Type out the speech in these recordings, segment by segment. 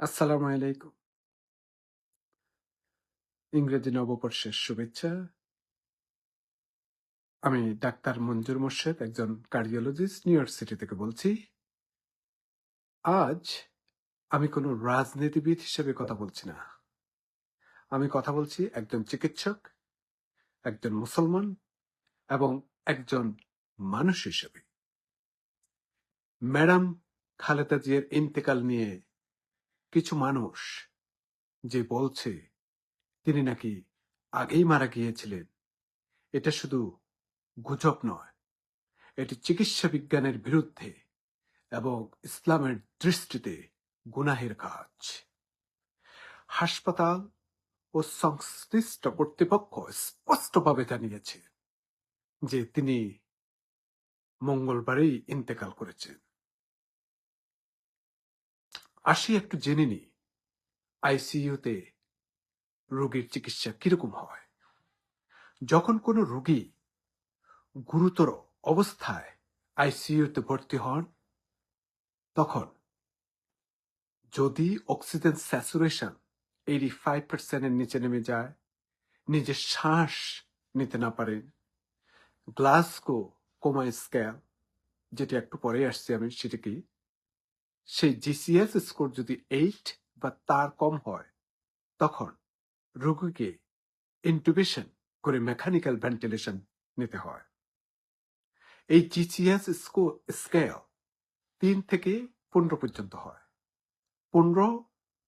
আসসালামু আলাইকুম। ইংরেজি নববর্ষের শুভেচ্ছা। আমি ডাক্তার মঞ্জুর মোর্শেদ, একজন কার্ডিওলজিস্ট, নিউ ইয়র্ক সিটি থেকে বলছি। আজ আমি কোনো রাজনীতিবিদ হিসেবে কথা বলছি না। আমি কথা বলছি একজন চিকিৎসক, একজন মুসলমান এবং একজন মানুষ হিসেবে। ম্যাডাম খালেদা জিয়ার ইন্তেকাল নিয়ে কিছু মানুষ যে বলছে তিনি নাকি আগেই মারা গিয়েছিলেন, এটা শুধু গুজব নয়, এটি চিকিৎসা বিজ্ঞানের বিরুদ্ধে এবং ইসলামের দৃষ্টিতে গুনাহের কাজ। হাসপাতাল ও সংশ্লিষ্ট কর্তৃপক্ষ স্পষ্টভাবে জানিয়েছে যে তিনি মঙ্গলবারেই ইন্তেকাল করেছেন। আসি একটু জেনে নি আইসিইউতে রোগীর চিকিৎসা কিরকম হয়। যখন কোনো রোগী গুরুতর অবস্থায় আইসিইউতে ভর্তি হন, তখন যদি অক্সিজেন স্যাচুরেশন 85% নিচে নেমে যায়, নিজের শ্বাস নিতে না পারেন, গ্লাসগো কোমা স্কেল, যেটি একটু পরে আসছি আমি, সেটা কি, সেই জিসিএস স্কোর যদি 8 বা তার কম হয়, তখন রোগীকে ইন্টুবেশন করে মেকানিক্যাল ভেন্টিলেশন নিতে হয়। এই জিসিএস স্কেল 3 থেকে 15 পর্যন্ত হয়। 15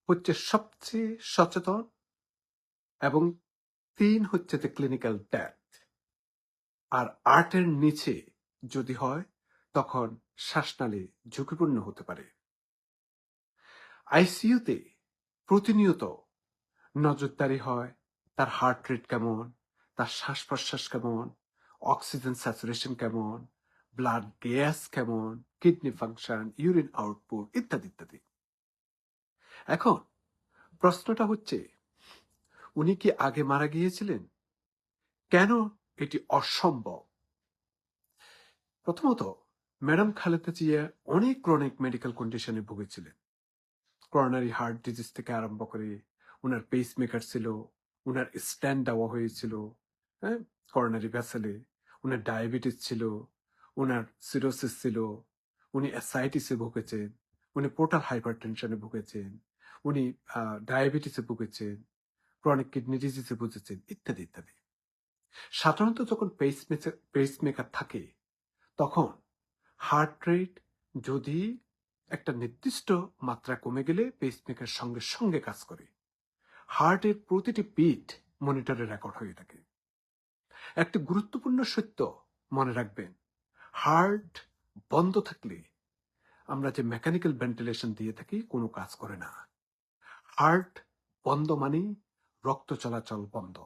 হচ্ছে সবচেয়ে সচেতন এবং 3 হচ্ছে যে ক্লিনিক্যাল ডেথ। আর 8-এর নিচে যদি হয়, তখন শ্বাসনালী ঝুঁকিপূর্ণ হতে পারে। আইসিইউতে প্রতিনিয়ত নজরদারি হয়, তার হার্ট রেট কেমন, তার শ্বাস প্রশ্বাস কেমন, অক্সিজেন স্যাচুরেশন কেমন, ব্লাড গ্যাস কেমন, কিডনি ফাংশন, ইউরিন আউটপুট ইত্যাদি ইত্যাদি। এখন প্রশ্নটা হচ্ছে, উনি কি আগে মারা গিয়েছিলেন? কেন এটি অসম্ভব? প্রথমত, ম্যাডাম খালেদা জিয়া অনেক ক্রনিক মেডিকেল কন্ডিশনে ভুগেছিলেন। করোনারি হার্ট ডিজিজ থেকে আরম্ভ করে উনার পেস মেকার ছিল, উনার স্ট্যান্ড দেওয়া হয়েছিল, হ্যাঁ, করোনারি ভ্যাসেলে, উনার ডায়াবেটিস ছিল, উনার সিরোসিস ছিল, উনি অ্যাসাইটিসে ভুগেছেন, উনি পোর্টাল হাইপারটেনশনে ভুগেছেন, উনি ডায়াবেটিসে ভুগেছেন, ক্রনিক কিডনি ডিজিজে ভুগেছেন ইত্যাদি ইত্যাদি। সাধারণত যখন পেস মেকার থাকে, তখন হার্ট রেট যদি একটা নির্দিষ্ট মাত্রা কমে গেলে পেসমেকার সঙ্গে সঙ্গে কাজ করে। হার্টের প্রতিটি বিট মনিটরে রেকর্ড হয়ে থাকে। একটি গুরুত্বপূর্ণ সত্য মনে রাখবেন, হার্ট বন্ধ থাকলে আমরা যে মেকানিক্যাল ভেন্টিলেশন দিয়ে থাকি কোনো কাজ করে না। হার্ট বন্ধ মানে রক্ত চলাচল বন্ধ,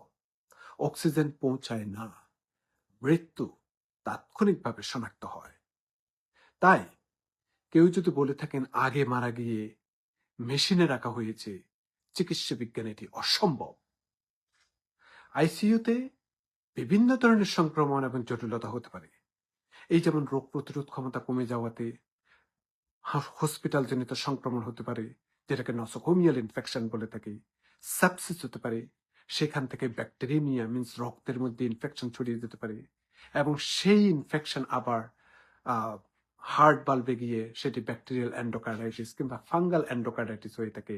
অক্সিজেন পৌঁছায় না, মৃত্যু তাৎক্ষণিকভাবে শনাক্ত হয়। তাই কেউ যদি বলে থাকেন আগে মারা গিয়ে মেশিনে রাখা হয়েছে, চিকিৎসা বিজ্ঞানে এটি অসম্ভব। আইসিইউতে বিভিন্ন ধরনের সংক্রমণ এবং জটিলতা হতে পারে। এই যেমন রোগ প্রতিরোধ ক্ষমতা কমে যাওয়াতে হসপিটাল জনিত সংক্রমণ হতে পারে, যেটাকে নসোকোমিয়াল ইনফেকশন বলে থাকি। সেপসিস হতে পারে, সেখান থেকে ব্যাকটেরিমিয়া মিন্স রক্তের মধ্যে ইনফেকশন ছড়িয়ে যেতে পারে, এবং সেই ইনফেকশন আবার হার্ট বাল্বে গিয়ে সেটি ব্যাকটেরিয়াল এন্ডোকার্ডাইটিস কিংবা ফাঙ্গাল এন্ডোকার্ডাইটিস হয়ে থাকে,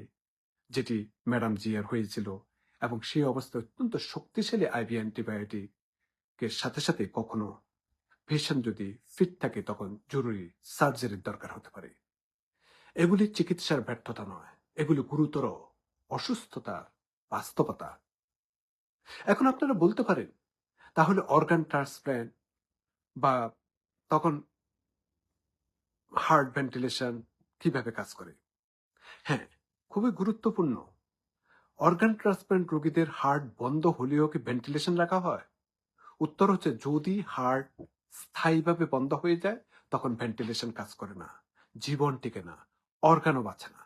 যেটি ম্যাডাম জিয়ার হয়েছিল। এবং সেই অবস্থায় অত্যন্ত শক্তিশালী আইভি অ্যান্টিবায়োটিকের সাথে সাথে কখনো পেশেন্ট যদি ফিট থাকে, তখন জরুরি সার্জারির দরকার হতে পারে। এগুলি চিকিৎসার ব্যর্থতা নয়, এগুলি গুরুতর অসুস্থতার বাস্তবতা। এখন আপনারা বলতে পারেন, তাহলে অর্গান ট্রান্সপ্ল্যান্ট বা তখন হার্ট ভেন্টিলেশন কিভাবে কাজ করে? হ্যাঁ, খুবই গুরুত্বপূর্ণ। অর্গান ট্রান্সপ্ল্যান্ট রোগীদের হার্ট বন্ধ হলেও কি ভেন্টিলেশন রাখা হয়? উত্তর হচ্ছে, যদি হার্ট স্থায়ীভাবে বন্ধ হয়ে যায়, তখন ভেন্টিলেশন কাজ করে না, জীবন টিকে না, অর্গানও বাঁচে না।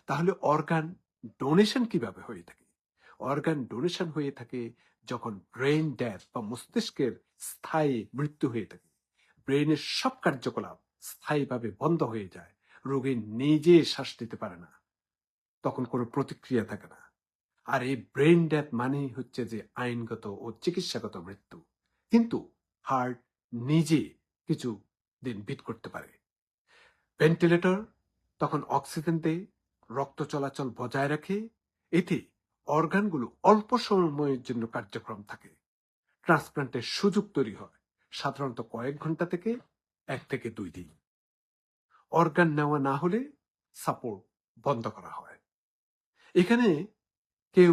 তাহলে অর্গান ডোনেশন কিভাবে হয়ে থাকে? অর্গান ডোনেশন হয়ে থাকে যখন ব্রেইন ডেথ বা মস্তিষ্কের স্থায়ী মৃত্যু হয়ে থাকে, ব্রেইনের সব কার্যকলাপ স্থায়ীভাবে বন্ধ হয়ে যায়, রোগী নিজে শ্বাস নিতে পারে না, তখন কোনো প্রতিক্রিয়া থাকে না। আর এই ব্রেন ডেথ মানেই হচ্ছে যে আইনগত ও চিকিৎসাগত মৃত্যু। কিন্তু হার্ট নিজে কিছু দিন বিট করতে পারে। ভেন্টিলেটর তখন অক্সিজেন দেয়, রক্ত চলাচল বজায় রাখে, এতে অর্গানগুলো অল্প সময়ের জন্য কার্যক্রম থাকে। ট্রান্সপ্লান্টের সুযোগ তৈরি হয় সাধারণত কয়েক ঘন্টা থেকে 1 থেকে 2 দিন। অর্গান নেওয়া না হলে সাপোর্ট বন্ধ করা হয়। এখানে কেউ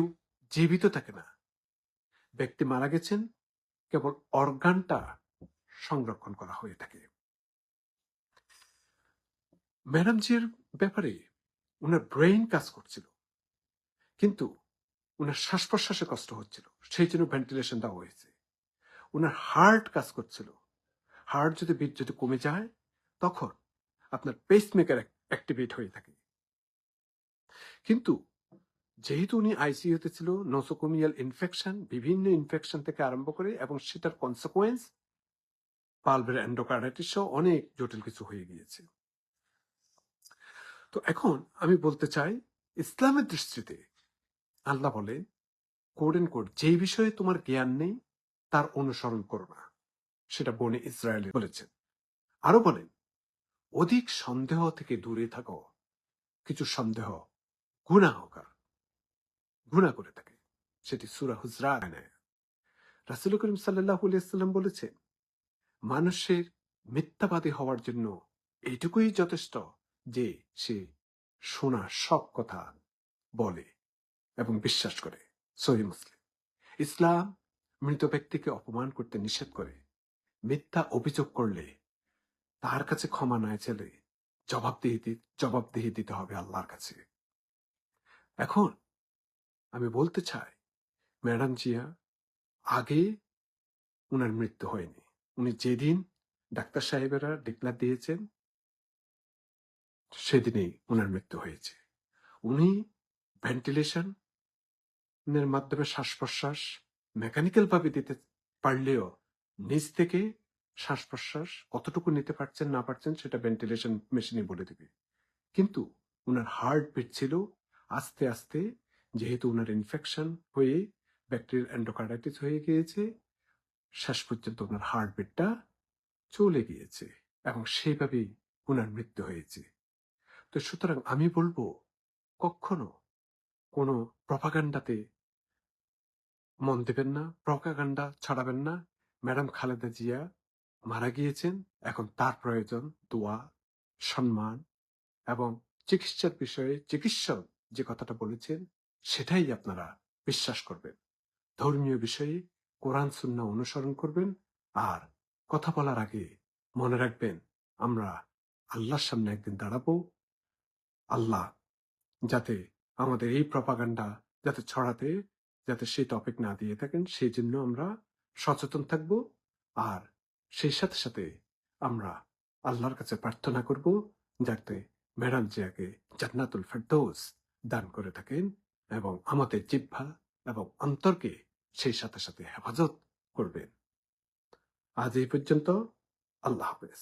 জীবিত থাকে না, ব্যক্তি মারা গেছেন, কেবল অর্গানটা সংরক্ষণ করা হয়ে থাকে। ম্যাডামজির ব্যাপারে উনার ব্রেইন কাজ করছিল, কিন্তু উনার শ্বাস প্রশ্বাসে কষ্ট হচ্ছিল, সেই জন্য ভেন্টিলেশন দেওয়া হয়েছে। উনার হার্ট কাজ করছিল, হার্ট যদি বিট যদি কমে যায় তখন আপনার পেসমেকার অ্যাক্টিভেট হয়ে থাকে। কিন্তু যেহেতু উনি আইসিইউতে ছিল, নোসোকোমিয়াল ইনফেকশন, বিভিন্ন ইনফেকশন থেকে আরম্ভ করে এবং সেটার কনসিকুয়েন্স পালভের এন্ডোকার্ডাইটিস সহ অনেক জটিল কিছু হয়ে গিয়েছে। তো এখন আমি বলতে চাই, ইসলামের দৃষ্টিতে আল্লাহ বলে কোড এন্ড কোড, যেই বিষয়ে তোমার জ্ঞান নেই তার অনুসরণ করো না, সেটা বনে ইসরায়েল বলেছেন। আরো বলেন, অধিক সন্দেহ থেকে দূরে থাকো, কিছু সন্দেহ গুনাহ করে থাকে, সেটি সূরা হুজরাত। রাসূল করিম সাল্লাল্লাহু আলাইহি ওয়াসাল্লাম বলেছেন, মানুষের মিথ্যাবাদী হওয়ার জন্য এইটুকুই যথেষ্ট যে সে শোনা সব কথা বলে এবং বিশ্বাস করে। সহিহ মুসলিম। ইসলাম মৃত ব্যক্তিকে অপমান করতে নিষেধ করে। মিথ্যা অভিযোগ করলে তার কাছে ক্ষমা না চাইলে জবাবদিহি দিতে হবে আল্লাহর কাছে। এখন আমি বলতে চাই, ম্যাডাম জিয়া আগে উনার মৃত্যু হয়নি। উনি যেদিন ডাক্তার সাহেবেরা ডিক্লার দিয়েছেন সেদিনেই উনার মৃত্যু হয়েছে। উনি ভেন্টিলেশন এর মাধ্যমে শ্বাস প্রশ্বাস মেকানিক্যাল ভাবে দিতে পারলেও নিজ থেকে শ্বাস প্রশ্বাস কতটুকু নিতে পারছেন না পারছেন সেটা ভেন্টিলেশন মেশিনে বলে দেবে। কিন্তু উনার হার্ট বিট ছিল আস্তে আস্তে, যেহেতু উনার ইনফেকশন হয়ে ব্যাকটেরিয়াল এন্ডোকার্ডাইটিস হয়ে গিয়েছে, শেষ পর্যন্ত উনার হার্ট বিটটা চলে গিয়েছে এবং সেইভাবেই উনার মৃত্যু হয়েছে। তো সুতরাং আমি বলবো, কখনো কোনো প্রপাগান্ডাতে মন দেবেন না, প্রপাগান্ডা ছড়াবেন না। ম্যাডাম খালেদা জিয়া মারা গিয়েছেন, এখন তার প্রয়োজন দোয়া, সম্মান এবং চিকিৎসার বিষয়ে চিকিৎসক যে কথাটা বলেছেন সেটাই আপনারা বিশ্বাস করবেন। ধর্মীয় বিষয়ে কোরআন সুন্নাহ অনুসরণ করবেন। আর কথা বলার আগে মনে রাখবেন, আমরা আল্লাহর সামনে একদিন দাঁড়াবো। আল্লাহ যাতে আমাদের এই প্রপাগান্ডা যাতে ছড়াতে যাতে সেই টপিক না দিয়ে থাকেন, সেই জন্য আমরা সচেতন থাকব। আর সেই সাথে সাথে আমরা আল্লাহর কাছে প্রার্থনা করব যাতে ম্যাডাম জিয়াকে জান্নাতুল ফেরদৌস দান করে থাকেন এবং আমাদের জিহ্বা এবং অন্তরকে সেই সাথে সাথে হেফাজত করবেন। আজ এই পর্যন্ত। আল্লাহ হাফেজ।